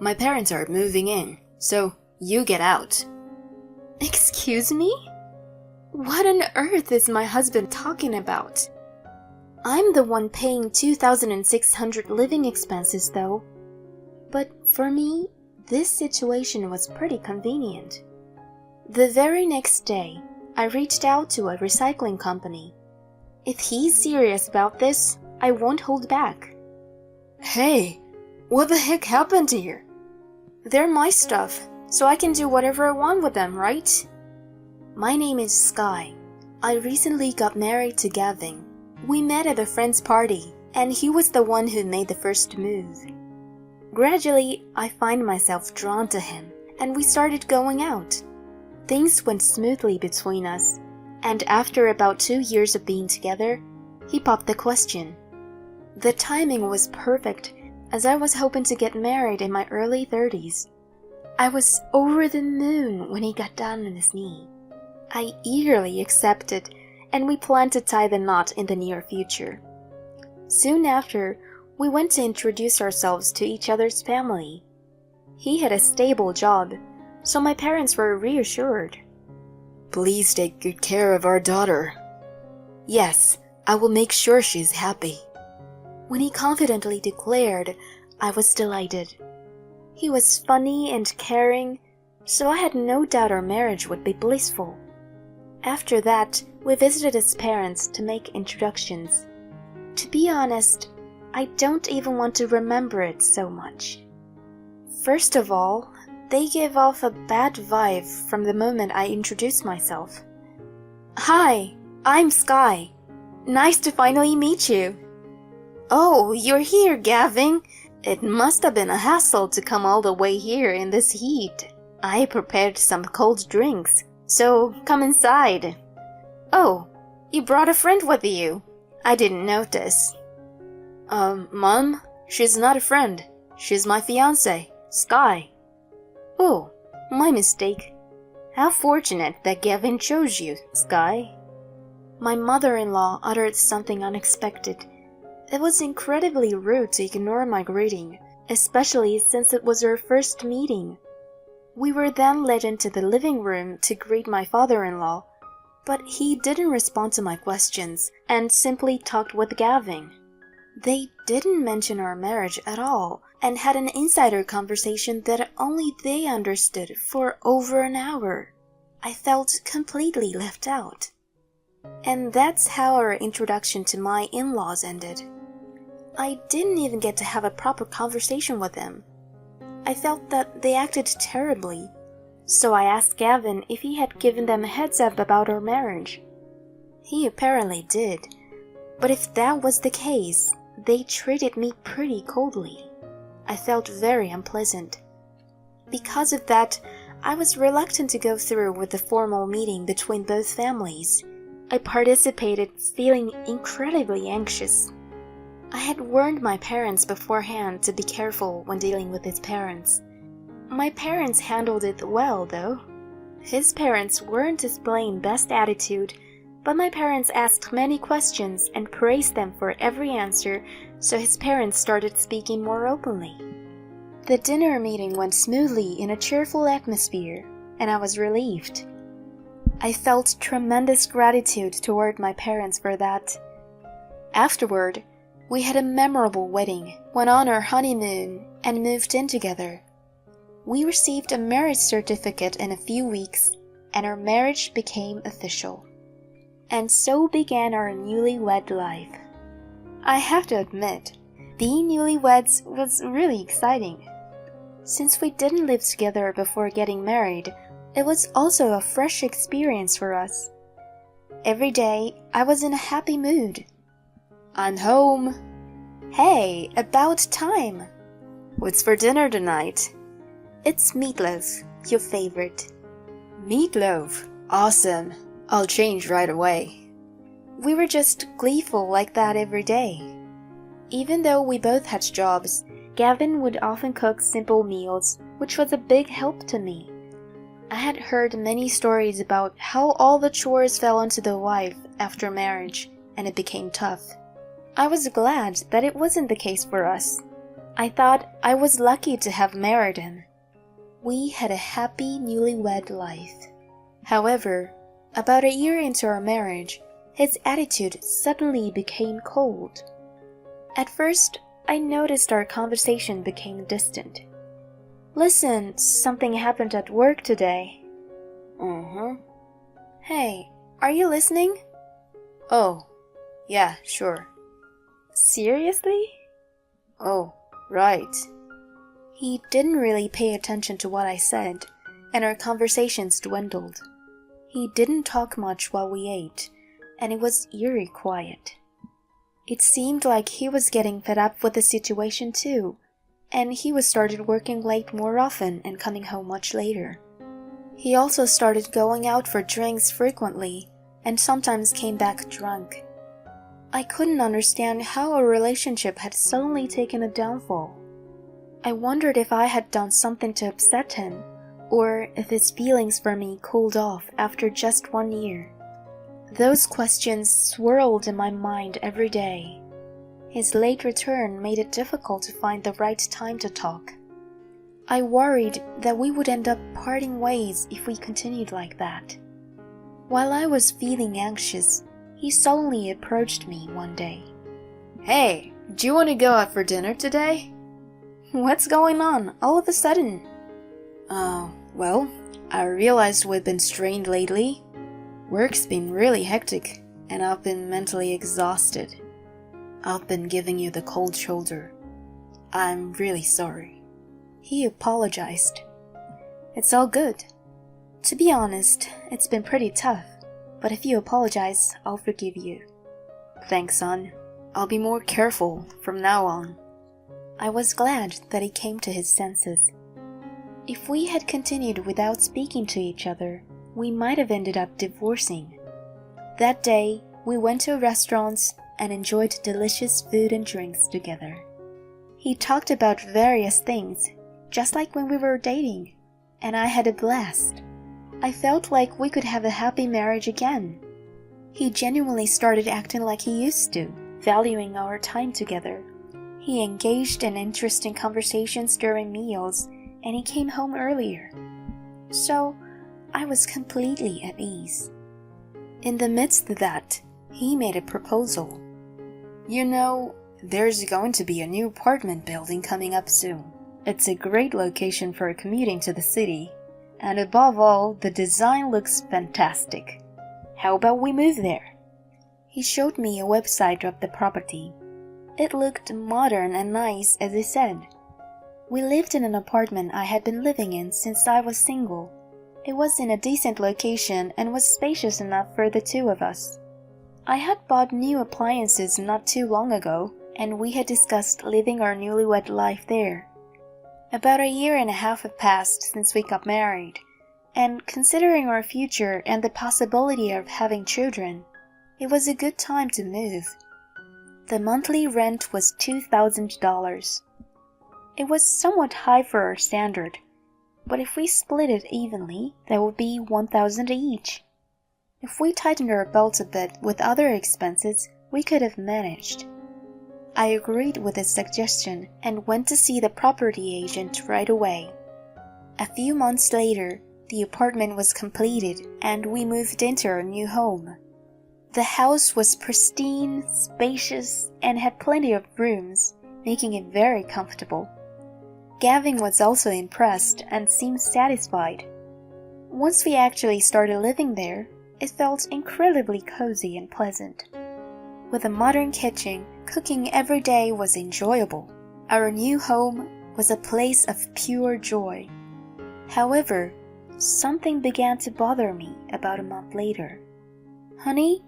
my parents are moving in, so you get out. Excuse me? What on earth is my husband talking about? I'm the one paying 2,600 living expenses though. But for me, this situation was pretty convenient. The very next day, I reached out to a recycling company. If he's serious about this, I won't hold back. Hey, what the heck happened here? They're my stuff, so I can do whatever I want with them, right? My name is Sky. I recently got married to Gavin. We met at a friend's party, and he was the one who made the first move. Gradually, I find myself drawn to him, and we started going out. Things went smoothly between us, and after about 2 years of being together, he popped the question. The timing was perfect, as I was hoping to get married in my early 30s. I was over the moon when he got down on his knee. I eagerly accepted, and we planned to tie the knot in the near future. Soon after, we went to introduce ourselves to each other's family. He had a stable job, so my parents were reassured. Please take good care of our daughter. Yes, I will make sure she's happy. When he confidently declared, I was delighted. He was funny and caring, so I had no doubt our marriage would be blissful. After that, we visited his parents to make introductions. To be honest, I don't even want to remember it so much. First of all, they gave off a bad vibe from the moment I introduced myself. Hi, I'm Sky. Nice to finally meet you. Oh, you're here, Gavin. It must have been a hassle to come all the way here in this heat. I prepared some cold drinks, so come inside. Oh, you brought a friend with you. I didn't notice. Mom, she's not a friend. She's my fiancé, Sky. Oh, my mistake. How fortunate that Gavin chose you, Sky. My mother-in-law uttered something unexpected. It was incredibly rude to ignore my greeting, especially since it was our first meeting. We were then led into the living room to greet my father-in-law, but he didn't respond to my questions and simply talked with Gavin. They didn't mention our marriage at all and had an insider conversation that only they understood for over an hour. I felt completely left out. And that's how our introduction to my in-laws ended. I didn't even get to have a proper conversation with them. I felt that they acted terribly, so I asked Gavin if he had given them a heads up about our marriage. He apparently did, but if that was the case, they treated me pretty coldly. I felt very unpleasant. Because of that, I was reluctant to go through with the formal meeting between both families. I participated feeling incredibly anxious. I had warned my parents beforehand to be careful when dealing with his parents. My parents handled it well, though. His parents weren't displaying best attitude, but my parents asked many questions and praised them for every answer, so his parents started speaking more openly. The dinner meeting went smoothly in a cheerful atmosphere, and I was relieved. I felt tremendous gratitude toward my parents for that. Afterward, we had a memorable wedding, went on our honeymoon, and moved in together. We received a marriage certificate in a few weeks, and our marriage became official. And so began our newlywed life. I have to admit, being newlyweds was really exciting. Since we didn't live together before getting married, it was also a fresh experience for us. Every day, I was in a happy mood. I'm home. Hey, about time. What's for dinner tonight? It's meatloaf, your favorite. Meatloaf? Awesome. I'll change right away. We were just gleeful like that every day. Even though we both had jobs, Gavin would often cook simple meals, which was a big help to me. I had heard many stories about how all the chores fell onto the wife after marriage, and it became tough. I was glad that it wasn't the case for us. I thought I was lucky to have married him. We had a happy newlywed life. However, about a year into our marriage, his attitude suddenly became cold. At first, I noticed our conversation became distant. Listen, something happened at work today. Hey, are you listening? Oh, yeah, sure. Seriously? Oh, right. He didn't really pay attention to what I said, and our conversations dwindled. He didn't talk much while we ate, and it was eerie quiet. It seemed like he was getting fed up with the situation too, and he was started working late more often and coming home much later. He also started going out for drinks frequently, and sometimes came back drunk. I couldn't understand how our relationship had suddenly taken a downfall. I wondered if I had done something to upset him, or if his feelings for me cooled off after just 1 year. Those questions swirled in my mind every day. His late return made it difficult to find the right time to talk. I worried that we would end up parting ways if we continued like that. While I was feeling anxious, he suddenly approached me one day. Hey, do you want to go out for dinner today? What's going on all of a sudden? Well, I realized we've been strained lately. Work's been really hectic, and I've been mentally exhausted. I've been giving you the cold shoulder. I'm really sorry. He apologized. It's all good. To be honest, it's been pretty tough, but if you apologize, I'll forgive you. Thanks, son. I'll be more careful from now on. I was glad that he came to his senses. If we had continued without speaking to each other, we might have ended up divorcing. That day, we went to restaurants and enjoyed delicious food and drinks together. He talked about various things, just like when we were dating, and I had a blast. I felt like we could have a happy marriage again. He genuinely started acting like he used to, valuing our time together. He engaged in interesting conversations during meals, and he came home earlier. So, I was completely at ease. In the midst of that, he made a proposal. You know, there's going to be a new apartment building coming up soon. It's a great location for commuting to the city, and above all, the design looks fantastic. How about we move there? He showed me a website of the property. It looked modern and nice, as he said. We lived in an apartment I had been living in since I was single. It was in a decent location and was spacious enough for the two of us. I had bought new appliances not too long ago, and we had discussed living our newlywed life there. About a year and a half had passed since we got married, and considering our future and the possibility of having children, it was a good time to move. The monthly rent was $2,000. It was somewhat high for our standard, but if we split it evenly, that would be $1,000 each. If we tightened our belts a bit with other expenses, we could have managed. I agreed with his suggestion and went to see the property agent right away. A few months later, the apartment was completed and we moved into our new home. The house was pristine, spacious, and had plenty of rooms, making it very comfortable. Gavin was also impressed and seemed satisfied. Once we actually started living there, it felt incredibly cozy and pleasant. With a modern kitchen, cooking every day was enjoyable. Our new home was a place of pure joy. However, something began to bother me about a month later. Honey,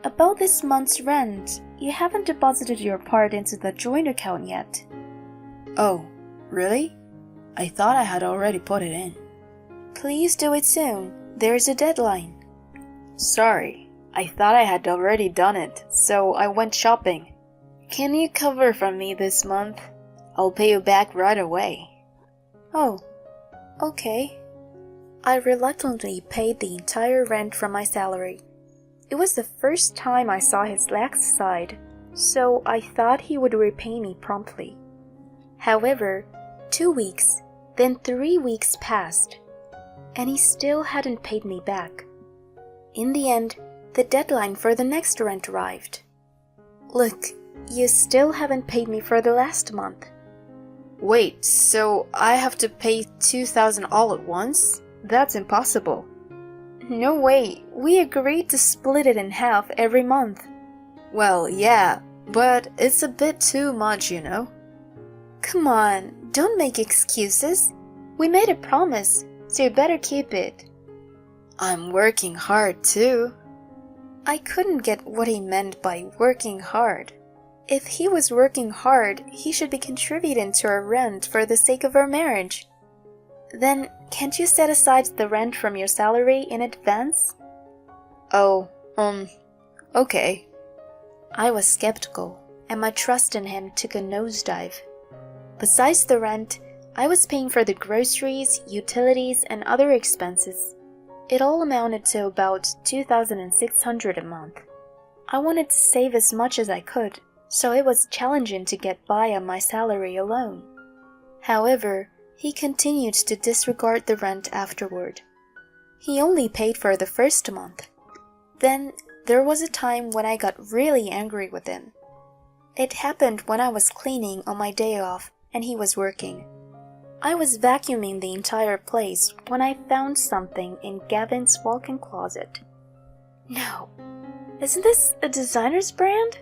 about this month's rent, you haven't deposited your part into the joint account yet. Oh, really? I thought I had already put it in. Please do it soon. There's a deadline. Sorry, I thought I had already done it, so I went shopping. Can you cover for me this month? I'll pay you back right away. Oh, okay. I reluctantly paid the entire rent from my salary. It was the first time I saw his lax side, so I thought he would repay me promptly. However, 2 weeks, then 3 weeks passed, and he still hadn't paid me back. In the end, the deadline for the next rent arrived. Look, you still haven't paid me for the last month. Wait, so I have to pay 2,000 all at once? That's impossible. No way, we agreed to split it in half every month. Well, yeah, but it's a bit too much, you know. Come on, don't make excuses. We made a promise, so you better keep it. I'm working hard too. I couldn't get what he meant by working hard. If he was working hard, he should be contributing to our rent for the sake of our marriage. Then, can't you set aside the rent from your salary in advance? Oh, okay. I was skeptical, and my trust in him took a nosedive. Besides the rent, I was paying for the groceries, utilities, and other expenses. It all amounted to about $2,600 a month. I wanted to save as much as I could, so it was challenging to get by on my salary alone. However, he continued to disregard the rent afterward. He only paid for the first month. Then there was a time when I got really angry with him. It happened when I was cleaning on my day off and he was working. I was vacuuming the entire place when I found something in Gavin's walk-in closet. No, isn't this a designer's brand?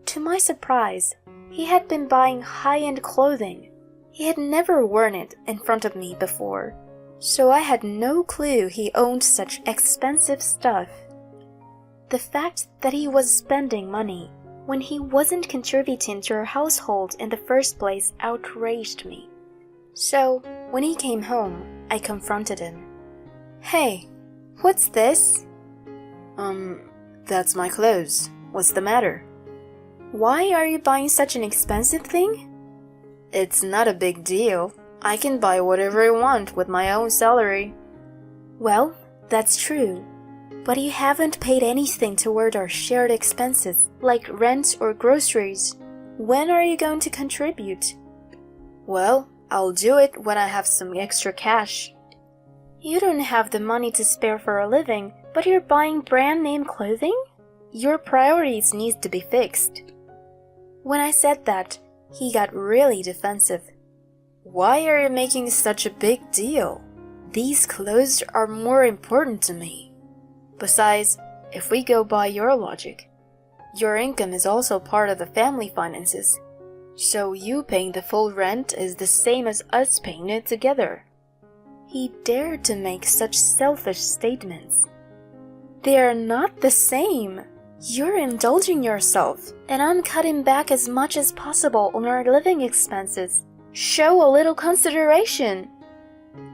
To my surprise, he had been buying high-end clothing. He had never worn it in front of me before, so I had no clue he owned such expensive stuff. The fact that he was spending money when he wasn't contributing to our household in the first place outraged me. So, when he came home, I confronted him. Hey, what's this? That's my clothes. What's the matter? Why are you buying such an expensive thing? It's not a big deal. I can buy whatever I want with my own salary. Well, that's true. But you haven't paid anything toward our shared expenses, like rent or groceries. When are you going to contribute? Well, I'll do it when I have some extra cash. You don't have the money to spare for a living, but you're buying brand-name clothing? Your priorities need to be fixed. When I said that, he got really defensive. Why are you making such a big deal? These clothes are more important to me. Besides, if we go by your logic, your income is also part of the family finances. So you paying the full rent is the same as us paying it together. He dared to make such selfish statements. They are not the same. You're indulging yourself, and I'm cutting back as much as possible on our living expenses. Show a little consideration.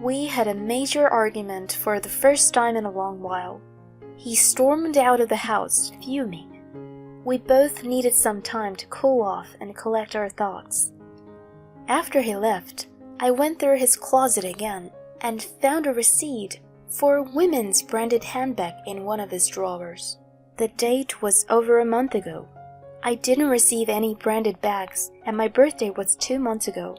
We had a major argument for the first time in a long while. He stormed out of the house, fuming. We both needed some time to cool off and collect our thoughts. After he left, I went through his closet again and found a receipt for a women's branded handbag in one of his drawers. The date was over a month ago. I didn't receive any branded bags, and my birthday was 2 months ago.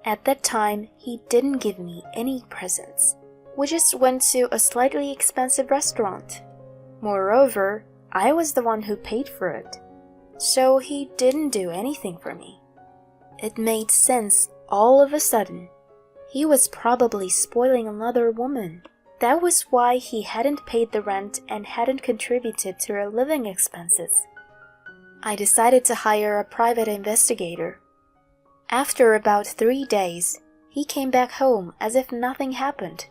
At that time, he didn't give me any presents. We just went to a slightly expensive restaurant. Moreover, I was the one who paid for it, so he didn't do anything for me. It made sense all of a sudden. He was probably spoiling another woman. That was why he hadn't paid the rent and hadn't contributed to our living expenses. I decided to hire a private investigator. After about 3 days, he came back home as if nothing happened.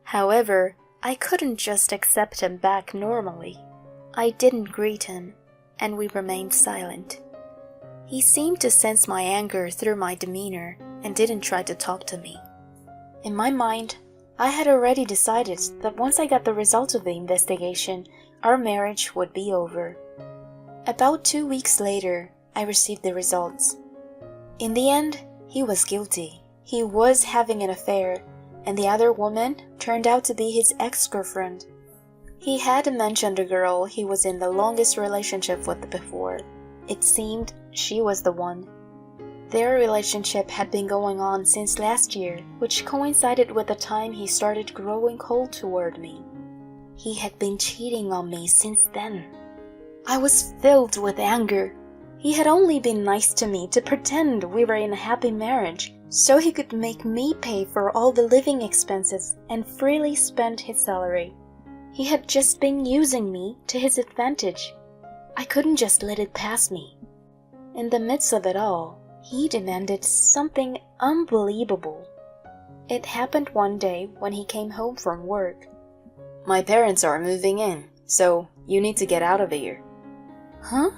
However, I couldn't just accept him back normally. I didn't greet him, and we remained silent. He seemed to sense my anger through my demeanor and didn't try to talk to me. In my mind, I had already decided that once I got the results of the investigation, our marriage would be over. About 2 weeks later, I received the results. In the end, he was guilty. He was having an affair, and the other woman turned out to be his ex-girlfriend. He had mentioned a girl he was in the longest relationship with before. It seemed she was the one. Their relationship had been going on since last year, which coincided with the time he started growing cold toward me. He had been cheating on me since then. I was filled with anger. He had only been nice to me to pretend we were in a happy marriage, so he could make me pay for all the living expenses and freely spend his salary. He had just been using me to his advantage. I couldn't just let it pass me. In the midst of it all, he demanded something unbelievable. It happened one day when he came home from work. My parents are moving in, so you need to get out of here. Huh?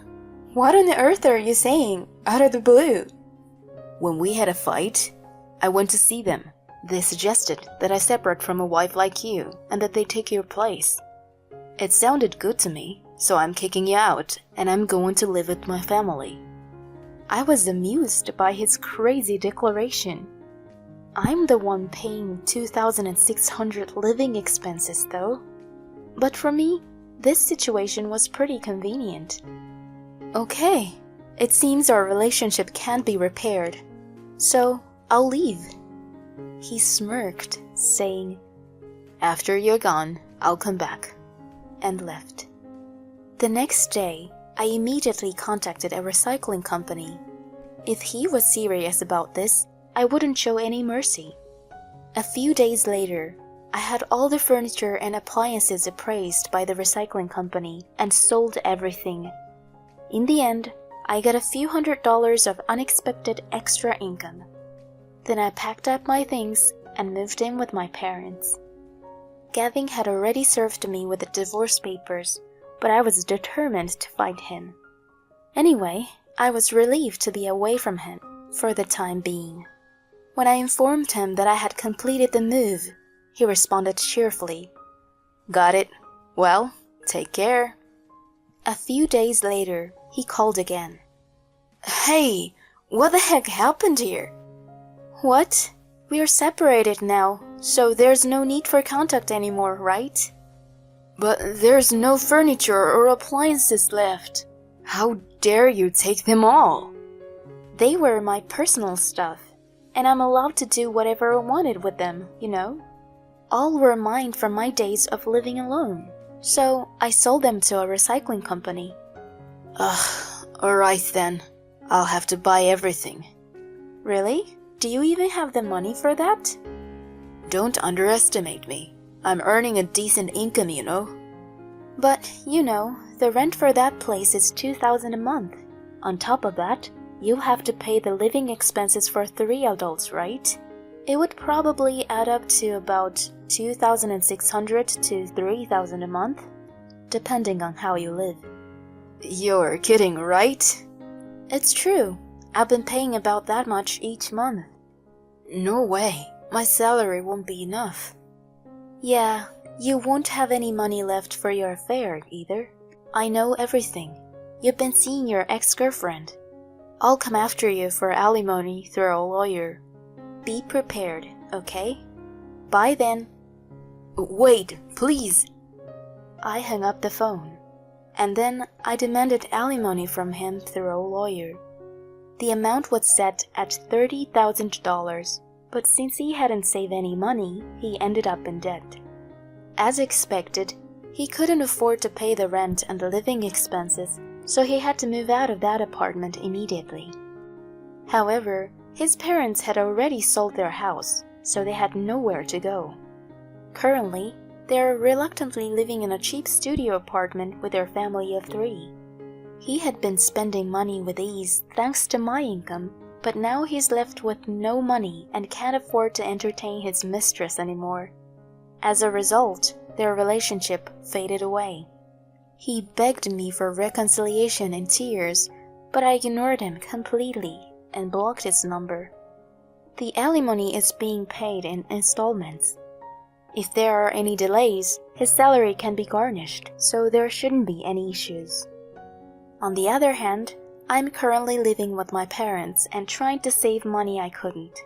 What on earth are you saying, out of the blue? When we had a fight, I went to see them. They suggested that I separate from a wife like you and that they take your place. It sounded good to me, so I'm kicking you out and I'm going to live with my family. I was amused by his crazy declaration. I'm the one paying $2,600 living expenses, though. But for me, this situation was pretty convenient. Okay, it seems our relationship can't be repaired, so I'll leave. He smirked, saying, After you're gone, I'll come back, and left. The next day, I immediately contacted a recycling company. If he was serious about this, I wouldn't show any mercy. A few days later, I had all the furniture and appliances appraised by the recycling company and sold everything. In the end, I got a few $100s of unexpected extra income. Then I packed up my things and moved in with my parents. Gavin had already served me with the divorce papers, but I was determined to fight him. Anyway, I was relieved to be away from him for the time being. When I informed him that I had completed the move, he responded cheerfully, Got it. Well, take care. A few days later, he called again. Hey, what the heck happened here? What? We are separated now, so there's no need for contact anymore, right? But there's no furniture or appliances left. How dare you take them all? They were my personal stuff, and I'm allowed to do whatever I wanted with them, you know? All were mine from my days of living alone, so I sold them to a recycling company. Alright then. I'll have to buy everything. Really? Do you even have the money for that? Don't underestimate me. I'm earning a decent income, you know. But, you know, the rent for that place is $2,000 a month. On top of that, you'll have to pay the living expenses for 3 adults, right? It would probably add up to about $2,600 to $3,000 a month, depending on how you live. You're kidding, right? It's true. I've been paying about that much each month. No way. My salary won't be enough. Yeah, you won't have any money left for your affair either. I know everything. You've been seeing your ex-girlfriend. I'll come after you for alimony through a lawyer. Be prepared, okay? Bye then. Wait, please. I hung up the phone, and then I demanded alimony from him through a lawyer. The amount was set at $30,000, but since he hadn't saved any money, he ended up in debt. As expected, he couldn't afford to pay the rent and the living expenses, so he had to move out of that apartment immediately. However, his parents had already sold their house, so they had nowhere to go. Currently, they are reluctantly living in a cheap studio apartment with their family of 3. He had been spending money with ease thanks to my income, but now he's left with no money and can't afford to entertain his mistress anymore. As a result, their relationship faded away. He begged me for reconciliation in tears, but I ignored him completely and blocked his number. The alimony is being paid in installments. If there are any delays, his salary can be garnished, so there shouldn't be any issues. On the other hand, I'm currently living with my parents and trying to save money I couldn't.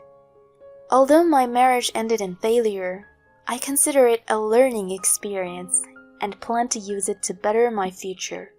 Although my marriage ended in failure, I consider it a learning experience and plan to use it to better my future.